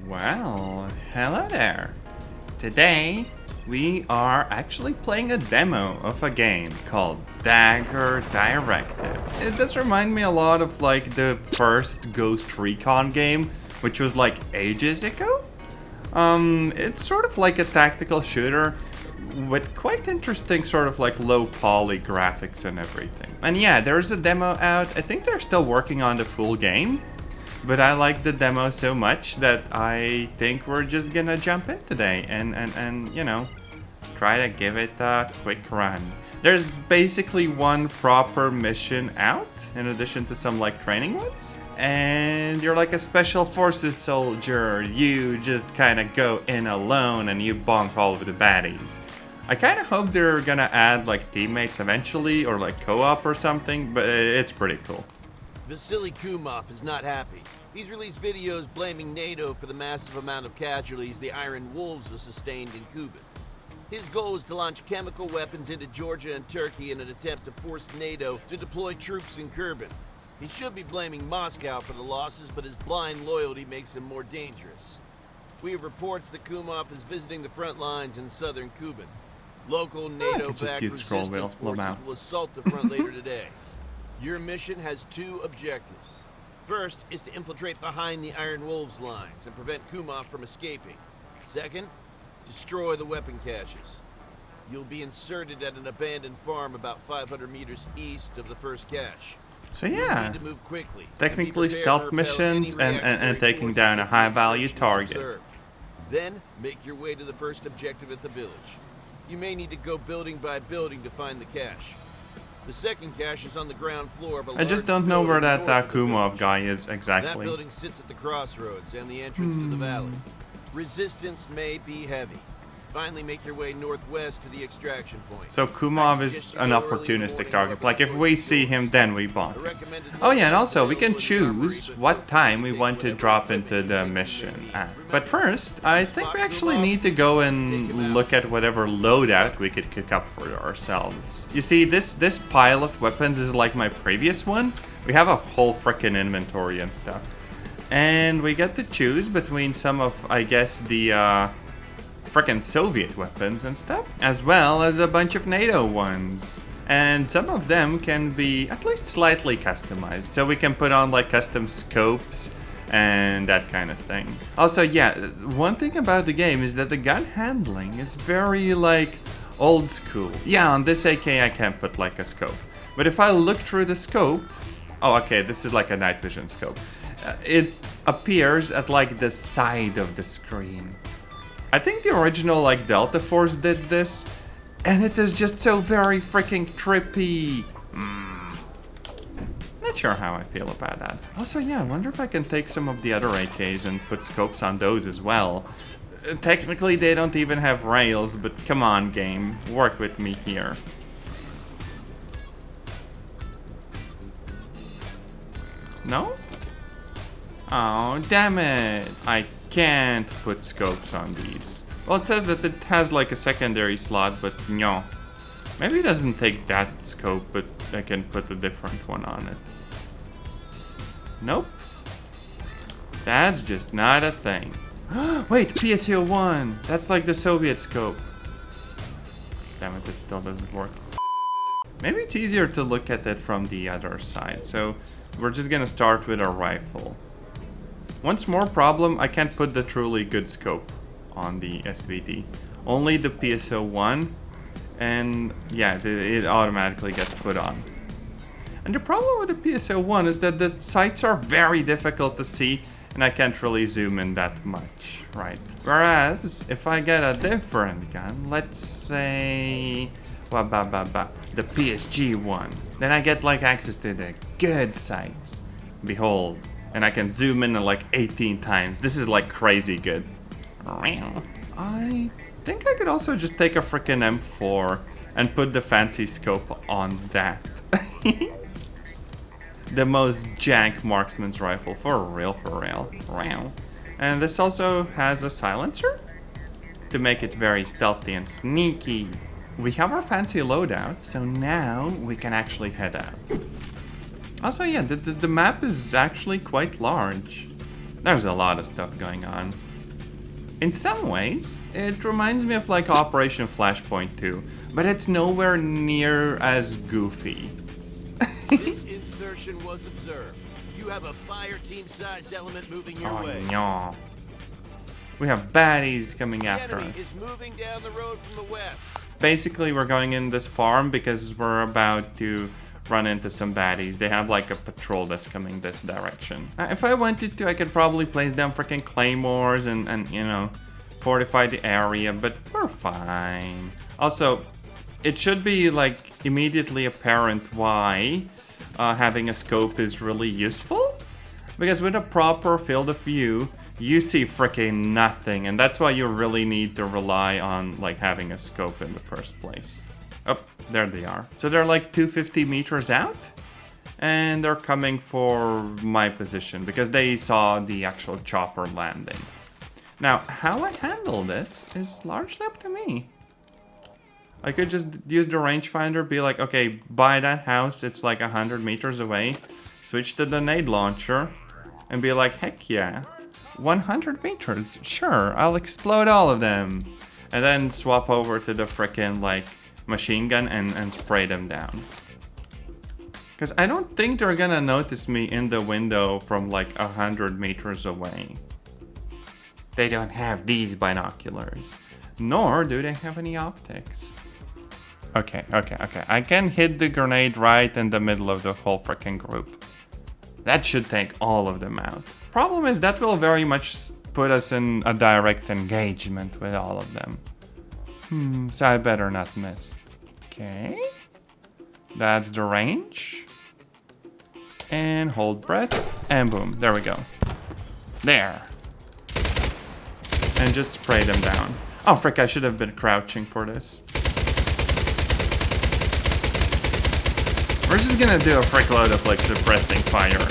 Well, hello there. Today, we are actually playing a demo of a game called Dagger Directive. It does remind me a lot of like the first Ghost Recon game, which was like ages ago. It's sort of like a tactical shooter with quite interesting sort of like low poly graphics and everything. And yeah, there's a demo out. I think they're still working on the full game. But I like the demo so much that I think we're just gonna jump in today and you know, try to give it a quick run. There's basically one proper mission out, in addition to some like training ones. And you're like a special forces soldier. You just kind of go in alone and you bonk all of the baddies. I kind of hope they're gonna add like teammates eventually or like co-op or something, but it's pretty cool. Vasily Kumov is not happy. He's released videos blaming NATO for the massive amount of casualties the Iron Wolves have sustained in Kuban. His goal is to launch chemical weapons into Georgia and Turkey in an attempt to force NATO to deploy troops in Kuban. He should be blaming Moscow for the losses, but his blind loyalty makes him more dangerous. We have reports that Kumov is visiting the front lines in southern Kuban. Local NATO-backed resistance forces will assault the front later today. Your mission has two objectives. First is to infiltrate behind the Iron Wolves lines and prevent Kumov from escaping. Second, destroy the weapon caches. You'll be inserted at an abandoned farm about 500 meters east of the first cache. So yeah, need to move quickly technically stealth missions and taking down a high value target. Then make your way to the first objective at the village. You may need to go building by building to find the cache. The second cache is on the ground floor of a I just don't know where that Kumov guy is That exactly. building sits at the crossroads and the entrance to the valley. Resistance may be heavy. Finally make your way northwest to the extraction point. So Kumov is an opportunistic target. Like if we see him, then we bonk. Oh yeah, and also we can choose what time we want to drop into the mission at. But first, I think we actually need to go and look at whatever loadout we could cook up for ourselves. You see, this pile of weapons is like my previous one. We have a whole frickin' inventory and stuff. And we get to choose between some of, I guess, the frickin' Soviet weapons and stuff, as well as a bunch of NATO ones. And some of them can be at least slightly customized, so we can put on like custom scopes and that kind of thing. Also, yeah, one thing about the game is that the gun handling is very like old school. Yeah, on this AK I can't put like a scope, but if I look through the scope, oh okay, this is like a night vision scope. It appears at like the side of the screen. I think the original like Delta Force did this, and it is just so very freaking trippy. Not sure how I feel about that. Also, yeah, I wonder if I can take some of the other AKs and put scopes on those as well. Technically, they don't even have rails, but come on, game, work with me here. No? Oh, damn it! I can't put scopes on these. Well, it says that it has like a secondary slot, but no. Maybe it doesn't take that scope, but I can put a different one on it. Nope. That's just not a thing. Wait, PSO-1! That's like the Soviet scope. Damn it, it still doesn't work. Maybe it's easier to look at it from the other side, so we're just gonna start with a rifle. Once more problem, I can't put the truly good scope on the SVD. Only the PSO-1, and yeah, it automatically gets put on. And the problem with the PSO-1 is that the sights are very difficult to see, and I can't really zoom in that much, right? Whereas, if I get a different gun, let's say the PSG-1, then I get like access to the good sights. Behold. And I can zoom in like 18 times. This is like crazy good. I think I could also just take a freaking M4 and put the fancy scope on that. The most jank marksman's rifle, for real. And this also has a silencer to make it very stealthy and sneaky. We have our fancy loadout, so now we can actually head out. Also, yeah, the map is actually quite large. There's a lot of stuff going on. In some ways, it reminds me of like Operation Flashpoint 2, but it's nowhere near as goofy. This insertion was observed. You have a fire team-sized element moving your way. No. We have baddies coming after The enemy us. is moving down the road from the west. Basically, we're going in this farm because we're about to run into some baddies. They have like a patrol that's coming this direction. If I wanted to, I could probably place down freaking claymores and you know, fortify the area, but we're fine. Also, it should be like immediately apparent why having a scope is really useful, because with a proper field of view, you see freaking nothing, and that's why you really need to rely on like having a scope in the first place. Oh, there they are. So they're like 250 meters out, and they're coming for my position because they saw the actual chopper landing. Now, how I handle this is largely up to me. I could just use the rangefinder, be like, okay, by that house, it's like 100 meters away. Switch to the nade launcher, and be like, heck yeah, 100 meters, sure, I'll explode all of them. And then swap over to the frickin' like machine gun and spray them down. Because I don't think they're gonna notice me in the window from like 100 meters away. They don't have these binoculars, nor do they have any optics. Okay. I can hit the grenade right in the middle of the whole freaking group. That should take all of them out. Problem is that will very much put us in a direct engagement with all of them. So I better not miss. Okay. That's the range. And hold breath. And boom. There we go. There. And just spray them down. Oh, frick, I should have been crouching for this. We're just gonna do a frick load of like suppressing fire.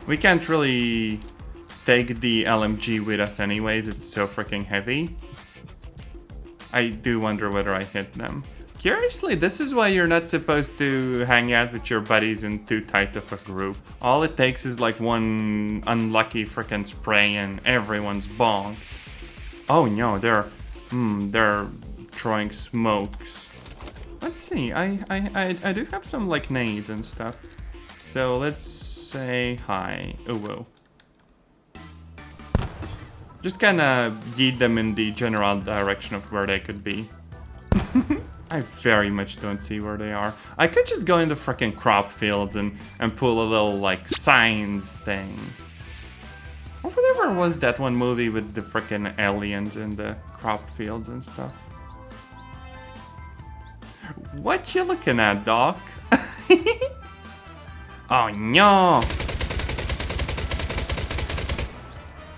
We can't really take the LMG with us anyways, it's so freaking heavy. I do wonder whether I hit them. Curiously, this is why you're not supposed to hang out with your buddies in too tight of a group. All it takes is like one unlucky freaking spray and everyone's bonked. Oh no, they're throwing smokes. Let's see, I do have some like nades and stuff. So let's say hi. Oh whoa. Just kinda yeet them in the general direction of where they could be. I very much don't see where they are. I could just go in the frickin' crop fields and pull a little like signs thing. Or whatever was that one movie with the frickin' aliens in the crop fields and stuff. What you looking at, Doc? Oh no!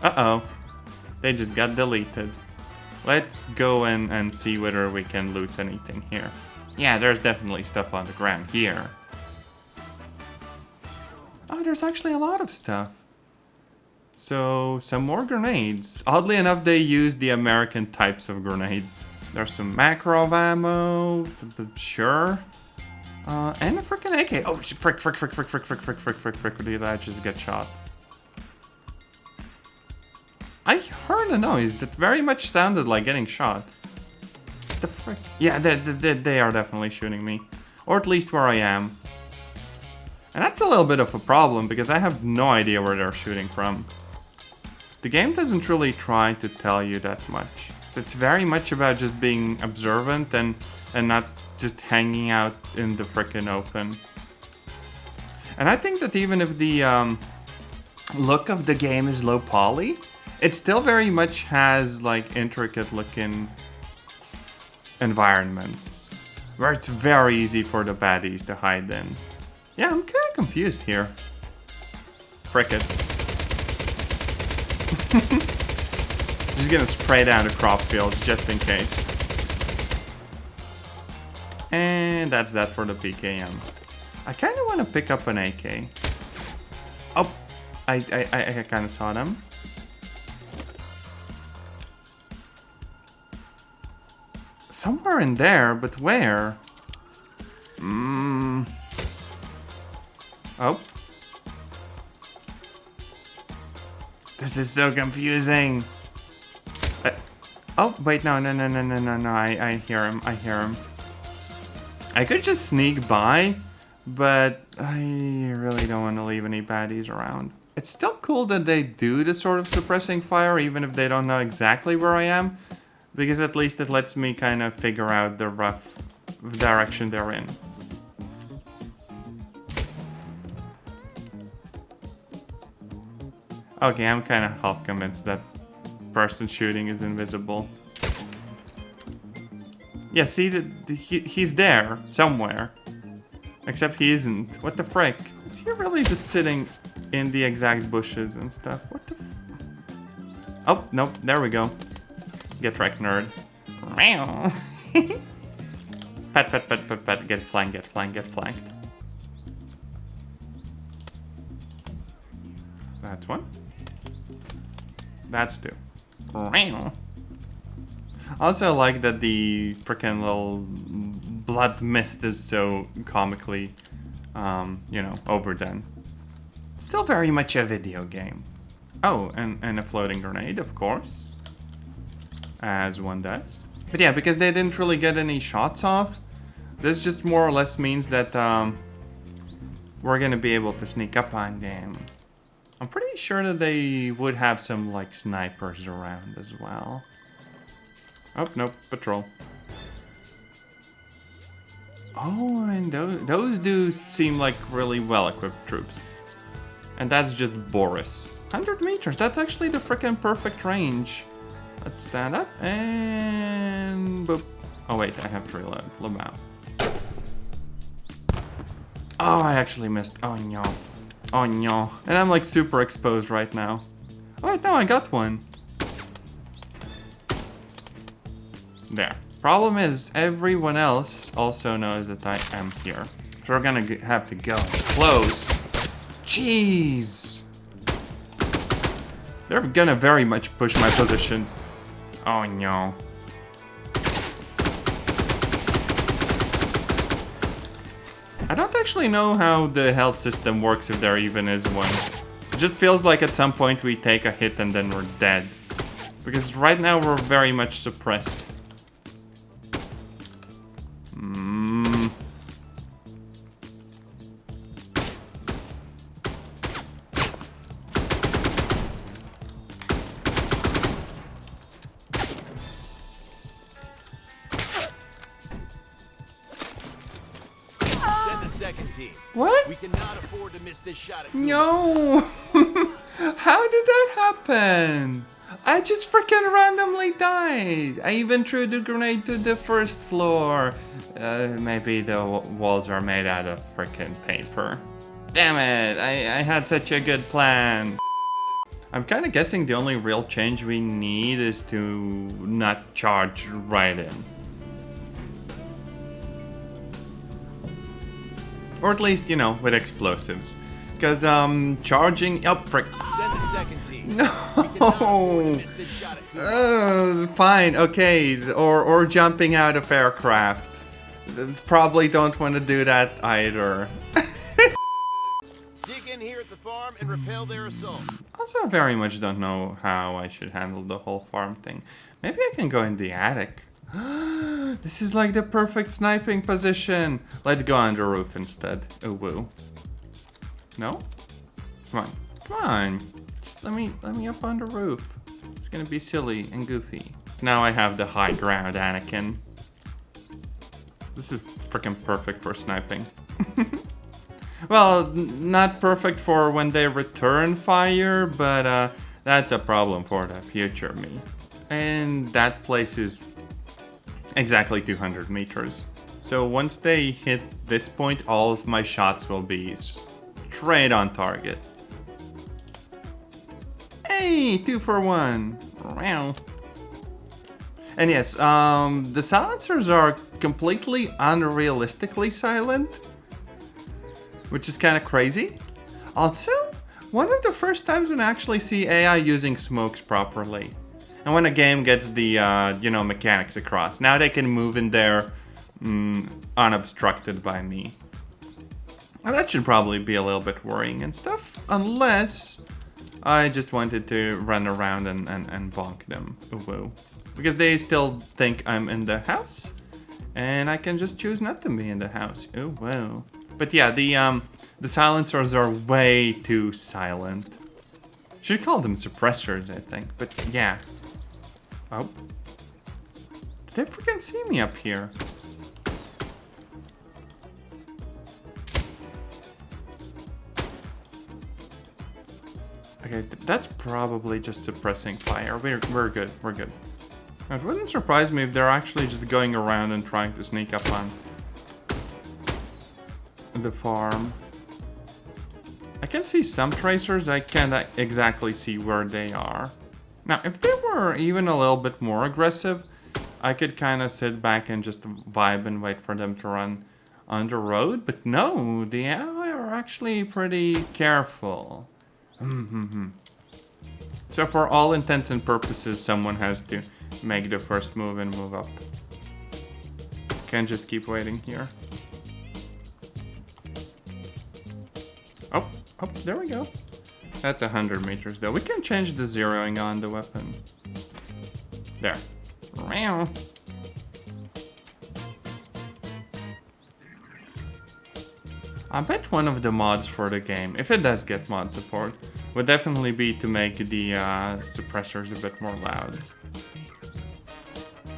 Uh-oh. They just got deleted. Let's go in and see whether we can loot anything here. Yeah, there's definitely stuff on the ground here. Oh, there's actually a lot of stuff. So, some more grenades. Oddly enough, they use the American types of grenades. There's some macro ammo, sure. And a freaking AK. Oh, frick, did I just get shot? I heard a noise that very much sounded like getting shot. The frick? Yeah, they are definitely shooting me. Or at least where I am. And that's a little bit of a problem because I have no idea where they're shooting from. The game doesn't really try to tell you that much. So it's very much about just being observant and not just hanging out in the frickin' open. And I think that even if the look of the game is low poly, it still very much has like intricate looking environments where it's very easy for the baddies to hide in. Yeah, I'm kind of confused here. Frick it. Just gonna spray down the crop fields just in case. And that's that for the PKM. I kind of want to pick up an AK. Oh, I kind of saw them. Somewhere in there, but where? Oh. This is so confusing. Oh, wait, no, I hear him, I could just sneak by, but I really don't want to leave any baddies around. It's still cool that they do the sort of suppressing fire, even if they don't know exactly where I am, because at least it lets me kind of figure out the rough direction they're in. Okay, I'm kind of half convinced that person shooting is invisible. Yeah, see, he's there, somewhere. Except he isn't. What the frick? Is he really just sitting in the exact bushes and stuff? What the f... Oh, nope, there we go. Get wrecked, nerd. Pet. Get flanked. That's one. That's two. Also, I like that the freaking little blood mist is so comically, you know, overdone. Still very much a video game. Oh, and a floating grenade, of course. As one does. But yeah, because they didn't really get any shots off, this just more or less means that we're gonna be able to sneak up on them. I'm pretty sure that they would have some, like, snipers around as well. Oh, nope, patrol. Oh, and those dudes seem like really well-equipped troops. And that's just Boris. 100 meters, that's actually the frickin' perfect range. Let's stand up, and boop. Oh wait, I have to reload. Lamau. Oh, I actually missed. Oh no. Oh no. And I'm like super exposed right now. Oh wait, no, I got one. There. Problem is, everyone else also knows that I am here. So we're gonna have to go close. Jeez. They're gonna very much push my position. Oh no. I don't actually know how the health system works, if there even is one. It just feels like at some point we take a hit and then we're dead. Because right now we're very much suppressed. Second team. What? We cannot afford to miss this shot at No! How did that happen? I just freaking randomly died. I even threw the grenade to the first floor. Maybe the walls are made out of freaking paper. Damn it, I had such a good plan. I'm kind of guessing the only real change we need is to not charge right in. Or at least, you know, with explosives. Because, charging... Oh, frick. Send the second team. No! Fine, okay. Or jumping out of aircraft. Probably don't want to do that either. Dig in here at the farm and repel their assault. Also, very much don't know how I should handle the whole farm thing. Maybe I can go in the attic. This is like the perfect sniping position. Let's go on the roof instead. Oh woo. No? Come on. Just let me up on the roof. It's gonna be silly and goofy. Now I have the high ground, Anakin. This is freaking perfect for sniping. Well, not perfect for when they return fire, but that's a problem for the future me. And that place is exactly 200 meters. So once they hit this point, all of my shots will be straight on target. Hey, 2 for 1. Wow. And yes, the silencers are completely unrealistically silent, which is kind of crazy. Also, one of the first times when I actually see AI using smokes properly. And when a game gets the, you know, mechanics across. Now they can move in there unobstructed by me. And that should probably be a little bit worrying and stuff. Unless I just wanted to run around and bonk them. Whoa. Because they still think I'm in the house. And I can just choose not to be in the house. Oh, whoa. But yeah, the silencers are way too silent. Should call them suppressors, I think. But yeah. Oh. Did they freaking see me up here? Okay, that's probably just suppressing fire. We're good, we're good. It wouldn't surprise me if they're actually just going around and trying to sneak up on the farm. I can see some tracers, I can't exactly see where they are. Now, if they were even a little bit more aggressive, I could kind of sit back and just vibe and wait for them to run on the road. But no, they are actually pretty careful. So for all intents and purposes, someone has to make the first move and move up. Can't just keep waiting here. Oh, there we go. That's 100 meters though. We can change the zeroing on the weapon. There. Meow. I bet one of the mods for the game, if it does get mod support, would definitely be to make the suppressors a bit more loud.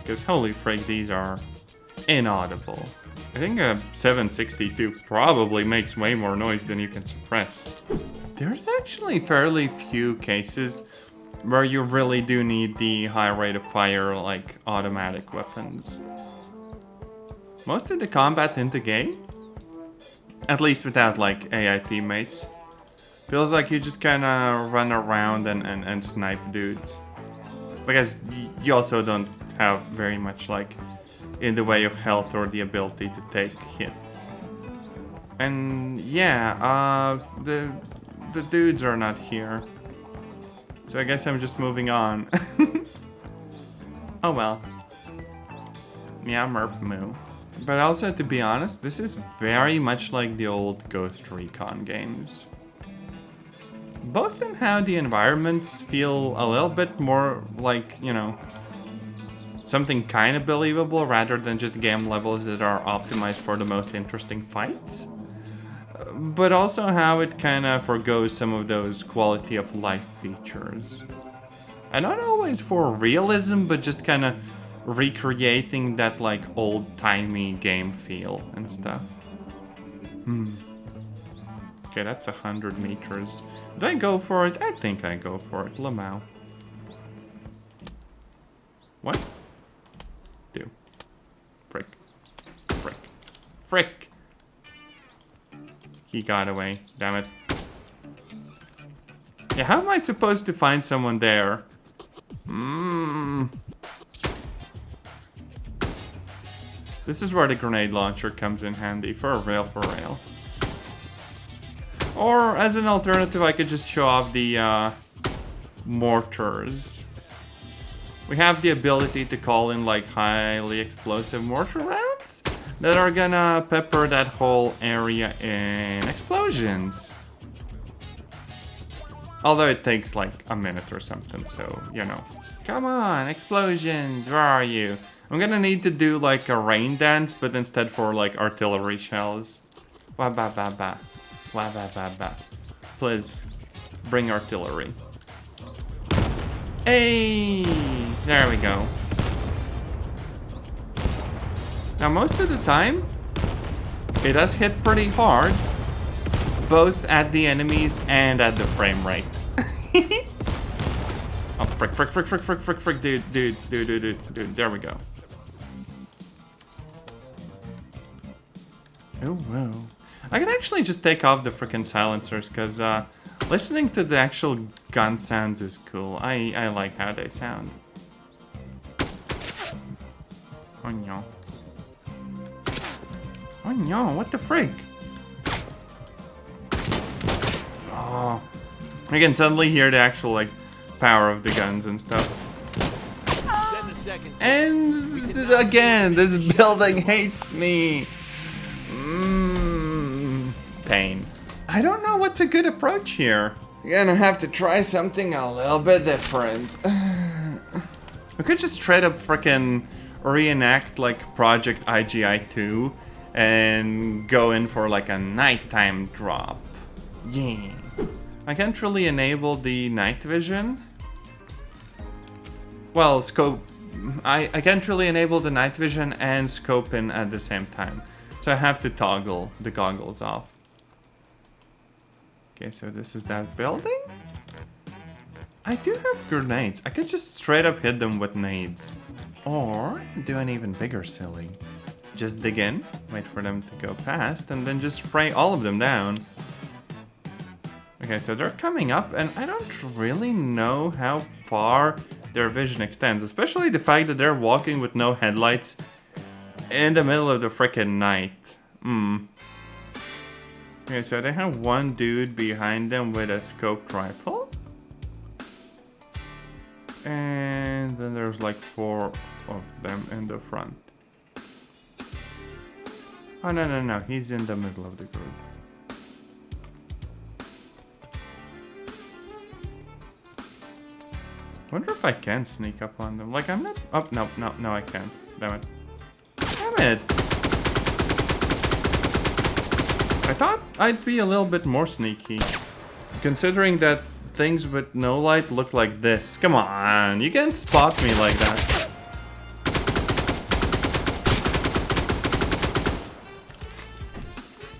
Because holy frick, these are inaudible. I think a 762 probably makes way more noise than you can suppress. There's actually fairly few cases where you really do need the high rate of fire like automatic weapons. Most of the combat in the game, at least without like AI teammates, feels like you just kind of run around and snipe dudes. Because you also don't have very much like in the way of health or the ability to take hits. And yeah, the dudes are not here. So I guess I'm just moving on. Oh well. Meow merp moo. But also, to be honest, this is very much like the old Ghost Recon games. Both in how the environments feel a little bit more like, you know, something kind of believable rather than just game levels that are optimized for the most interesting fights. But also how it kind of forgoes some of those quality of life features. And not always for realism, but just kind of recreating that like old-timey game feel and stuff. Okay, that's 100 meters. Did I go for it? I think I go for it. Lamau. What? Do. Frick. Frick. Frick! He got away. Damn it. Yeah, how am I supposed to find someone there? This is where the grenade launcher comes in handy. For real, for real. Or, as an alternative, I could just show off the mortars. We have the ability to call in, like, highly explosive mortar rounds that are gonna pepper that whole area in explosions. Although it takes, like, a minute or something, so, you know. Come on, explosions, where are you? I'm gonna need to do, like, a rain dance, but instead for, like, artillery shells. Wah ba ba ba. Wah ba ba ba. Please, bring artillery. Hey! There we go. Now, most of the time, it does hit pretty hard, both at the enemies and at the frame rate. Oh, frick, frick, frick, frick, frick, frick, frick, dude, there we go. Oh, wow. I can actually just take off the frickin' silencers, because listening to the actual gun sounds is cool. I like how they sound. Oh no. Oh no, what the frig? Oh. I can suddenly hear the actual, like, power of the guns and stuff. And again, this building hates me. Pain. I don't know what's a good approach here. You're gonna have to try something a little bit different. We could just straight up frickin' reenact like Project IGI-2 and go in for like a nighttime drop. Yeah. I can't really enable the night vision. Well, scope. I can't really enable the night vision and scope in at the same time. So I have to toggle the goggles off. Okay, so this is that building? I do have grenades. I could just straight up hit them with nades. Or do an even bigger silly. Just dig in, wait for them to go past, and then just spray all of them down. Okay, so they're coming up, and I don't really know how far their vision extends. Especially the fact that they're walking with no headlights in the middle of the frickin' night. Okay, so they have one dude behind them with a scoped rifle. And then there's like 4 of them in the front. Oh, no, he's in the middle of the group. Wonder if I can sneak up on them. Like, I'm not... Oh, no, I can't. Damn it. Damn it! I thought I'd be a little bit more sneaky. Considering that things with no light look like this. Come on, you can't spot me like that.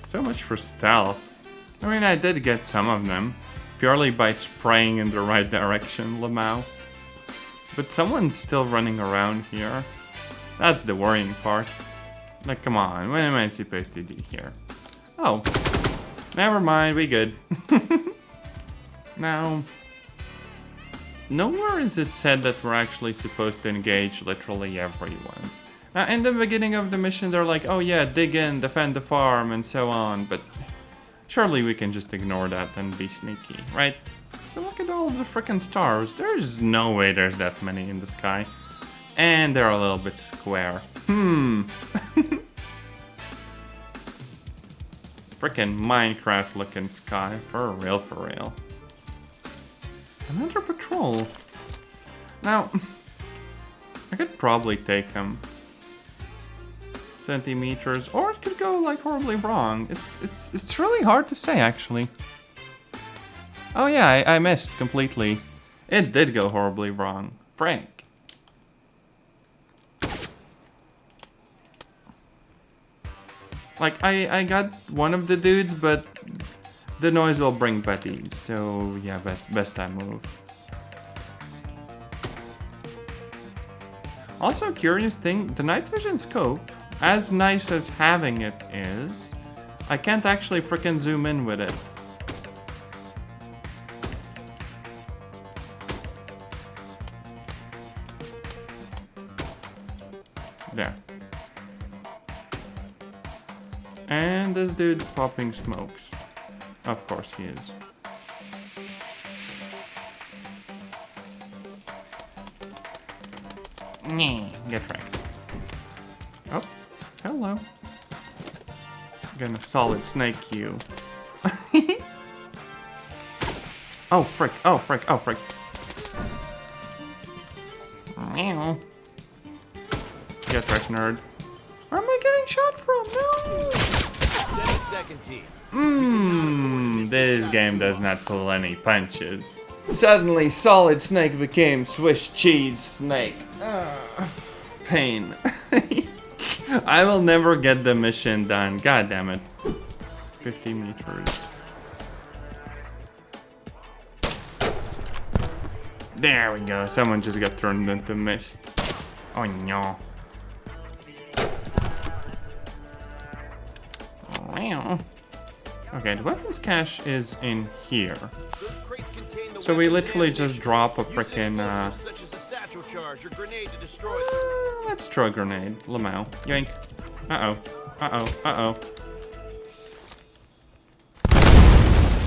So much for stealth. I mean, I did get some of them. Purely by spraying in the right direction, Lamau. But someone's still running around here. That's the worrying part. Like, come on, what am I supposed to do here? Oh, never mind, we good. Now, nowhere is it said that we're actually supposed to engage literally everyone. In the beginning of the mission, they're like, oh yeah, dig in, defend the farm, and so on, but surely we can just ignore that and be sneaky, right? So look at all the frickin' stars. There's no way there's that many in the sky. And they're a little bit square. Frickin' Minecraft looking sky. For real. Another patrol. Now, I could probably take him. Centimeters, or it could go like horribly wrong. It's really hard to say, actually. Oh yeah, I missed completely. It did go horribly wrong. Frank. Like, I got one of the dudes, but the noise will bring buddies. So yeah, best time move. Also, curious thing, the night vision scope, as nice as having it is, I can't actually frickin' zoom in with it. There. And this dude's popping smokes. Of course he is. Get wrecked. Oh, hello. Gonna solid snake you. Oh frick, oh frick, oh frick. Meow. Get wrecked, nerd. Where am I getting shot from? No! This game does not pull any punches. Suddenly, Solid Snake became Swiss cheese snake. Pain. I will never get the mission done. God damn it. 50 meters. There we go. Someone just got turned into mist. Oh no. Okay, the weapons cache is in here. So we literally just drop a frickin' let's throw a grenade. Lamau. Yoink. Uh-oh.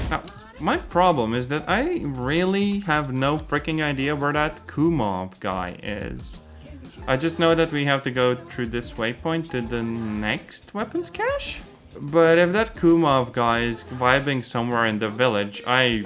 Now, my problem is that I really have no freaking idea where that Kumov guy is. I just know that we have to go through this waypoint to the next weapons cache. But if that Kumov guy is vibing somewhere in the village, I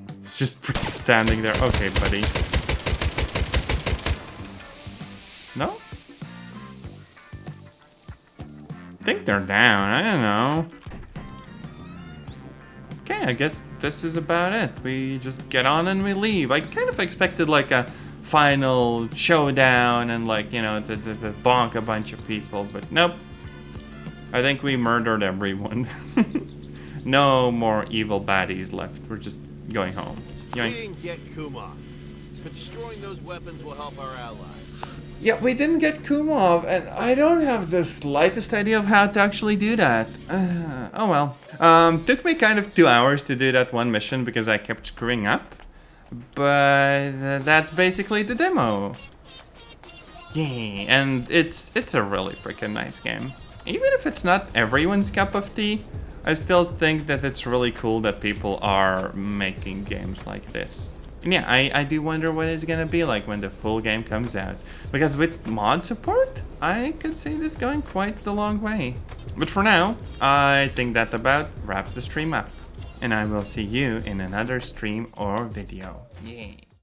Just freaking standing there. Okay, buddy. No? I think they're down. I don't know. Okay, I guess this is about it. We just get on and we leave. I kind of expected like a final showdown and like, you know, to bonk a bunch of people, but nope. I think we murdered everyone. No more evil baddies left. We're just going home. We didn't get Kumov, but destroying those weapons will help our allies. Yeah, we didn't get Kumov, and I don't have the slightest idea of how to actually do that. Oh well. Took me kind of 2 hours to do that one mission because I kept screwing up. But that's basically the demo. Yeah, and it's a really freaking nice game. Even if it's not everyone's cup of tea, I still think that it's really cool that people are making games like this. And yeah, I do wonder what it's gonna be like when the full game comes out. Because with mod support, I could see this going quite the long way. But for now, I think that about wraps the stream up. And I will see you in another stream or video. Yeah.